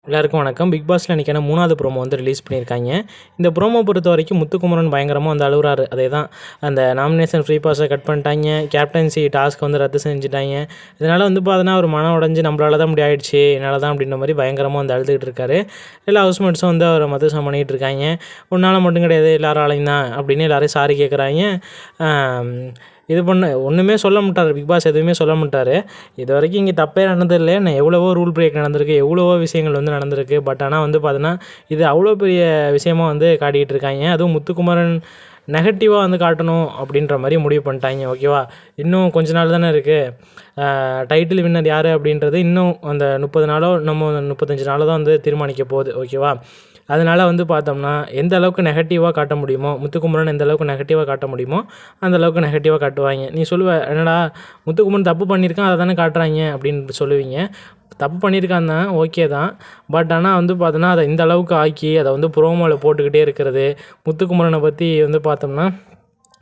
எல்லாருக்கும் வணக்கம். பிக் பாஸ்ல இன்றைக்கான 3வது ப்ரோமோ வந்து ரிலீஸ் பண்ணியிருக்காங்க. இந்த ப்ரோமோ பொறுத்த வரைக்கும் முத்துக்குமரன் பயங்கரமாக வந்து அழுகுறாரு. அதே தான் அந்த நாமினேஷன் ஃப்ரீ பாஸை கட் பண்ணிட்டாங்க, கேப்டன்சி டாஸ்க் வந்து ரத்து செஞ்சுட்டாங்க. இதனால் வந்து பார்த்தீங்கன்னா ஒரு மனம் உடஞ்சி நம்மளால தான் இப்படி ஆயிடுச்சு, என்னால் தான் அப்படின்ற மாதிரி பயங்கரமாக வந்து அழுதுகிட்டு இருக்காரு. எல்லா ஹவுஸ்மேட்ஸும் வந்து அவரை மதசம் பண்ணிகிட்டு இருக்காங்க. உன்னால் மட்டும் கிடையாது எல்லாராலையும் தான் அப்படின்னு எல்லாரையும் சாரி கேட்குறாங்க. இது பண்ண ஒன்றுமே சொல்ல மாட்டார். பிக் பாஸ் எதுவுமே சொல்ல மாட்டார். இது வரைக்கும் இங்கே தப்பே நடந்ததில்லை. நான் எவ்வளவோ ரூல் பிரேக் நடந்திருக்கு, எவ்வளவோ விஷயங்கள் வந்து நடந்திருக்கு. பட் ஆனால் வந்து பார்த்தீங்கன்னா இது அவ்வளோ பெரிய விஷயமா வந்து காட்டிகிட்டு இருக்காங்க. அதுவும் முத்துக்குமரன் நெகட்டிவாக வந்து காட்டணும் அப்படின்ற மாதிரி முடிவு பண்ணிட்டாங்க. ஓகேவா, இன்னும் கொஞ்ச நாள் தானே இருக்குது. டைட்டில் வின்னர் யார் அப்படின்றது இன்னும் அந்த 30 நாளோ நம்ம 35 நாளோ தான் வந்து தீர்மானிக்க போகுது. ஓகேவா, அதனால் வந்து பார்த்தோம்னா எந்த அளவுக்கு நெகட்டிவாக காட்ட முடியுமோ, முத்துக்குமரன் எந்த அளவுக்கு நெகட்டிவாக காட்ட முடியுமோ அந்த அளவுக்கு நெகட்டிவாக காட்டுவாங்க. நீ சொல்லுவ, என்னடா முத்துக்குமரன் தப்பு பண்ணியிருக்கான் அதை தானே காட்டுறாங்க அப்படின்னு சொல்லுவீங்க. தப்பு பண்ணியிருக்கான் தான், ஓகே தான். பட் ஆனால் வந்து பார்த்தோன்னா அதை இந்த அளவுக்கு ஆக்கி அதை வந்து ப்ரோமோவில் போட்டுக்கிட்டே இருக்கிறது. முத்துக்குமரனை பற்றி வந்து பார்த்தோம்னா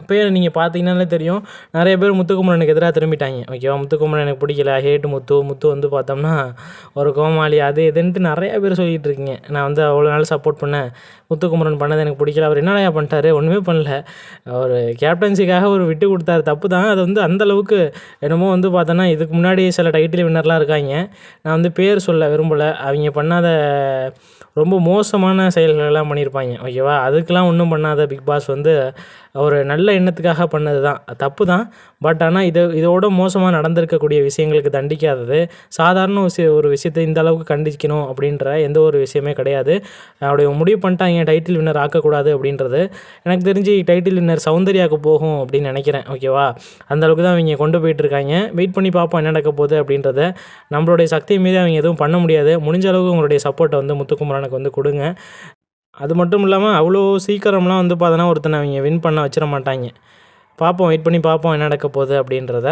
இப்போ நீங்கள் பார்த்தீங்கன்னாலே தெரியும், நிறைய பேர் முத்துக்குமரனுக்கு எதிராக திரும்பிட்டாங்க. ஓகேவா, முத்துக்குமரன் எனக்கு பிடிக்கல, ஹேட்டு முத்து வந்து பார்த்தோம்னா ஒரு கோமாளி அது இதுன்ட்டு நிறையா பேர் சொல்லிகிட்டு இருக்கீங்க. நான் வந்து அவ்வளோ நாள் சப்போர்ட் பண்ணேன், முத்துக்குமரன் பண்ணது எனக்கு பிடிக்கல, அவர் என்னடா பண்ணிட்டாரு, ஒன்றுமே பண்ணல, அவர் கேப்டன்சிக்காக ஒரு விட்டு கொடுத்தாரு, தப்பு தான். அது வந்து அந்தளவுக்கு என்னமோ வந்து பார்த்தோன்னா இதுக்கு முன்னாடி சில டைட்டில் வின்னர்லாம் இருக்காங்க, நான் வந்து பேர் சொல்ல விரும்பலை, அவங்க பண்ணாத ரொம்ப மோசமான செயல்களெல்லாம் பண்ணியிருப்பாங்க. ஓகேவா, அதுக்கெலாம் ஒன்றும் பண்ணாத பிக் பாஸ் வந்து ஒரு நல்ல எண்ணத்துக்காக பண்ணது தான், தப்பு தான். பட் ஆனால் இதோட மோசமாக நடந்திருக்கக்கூடிய விஷயங்களுக்கு தண்டிக்காதது சாதாரண ஒரு விஷயத்தை இந்த அளவுக்கு கண்டிக்கணும் அப்படின்ற எந்த ஒரு விஷயமே கிடையாது. அப்படி முடிவு பண்ணிட்டாங்க டைட்டில் வின்னர் ஆக்கக்கூடாது அப்படின்றது. எனக்கு தெரிஞ்சு டைட்டில் வின்னர் சௌந்தர்யாவுக்கு போகும் அப்படின்னு நினைக்கிறேன். ஓகேவா, அந்தளவுக்கு தான் அவங்க கொண்டு போயிட்டுருக்காங்க. வெயிட் பண்ணி பார்ப்போம் என்ன நடக்க போகுது அப்படின்றத. நம்மளுடைய சக்தி மீது அவங்க எதுவும் பண்ண முடியாது. முடிஞ்ச அளவுக்கு உங்களுடைய சப்போர்ட்டை வந்து முத்துக்குமரனுக்கு வந்து கொடுங்க. அது மட்டும் இல்லாமல் அவ்வளோ சீக்கிரம்லாம் வந்து பார்த்தோன்னா ஒருத்தனை அவங்க வின் பண்ண வச்சிட மாட்டாங்க. பார்ப்போம், வெயிட் பண்ணி பார்ப்போம் என்ன நடக்க போகுது அப்படின்றத.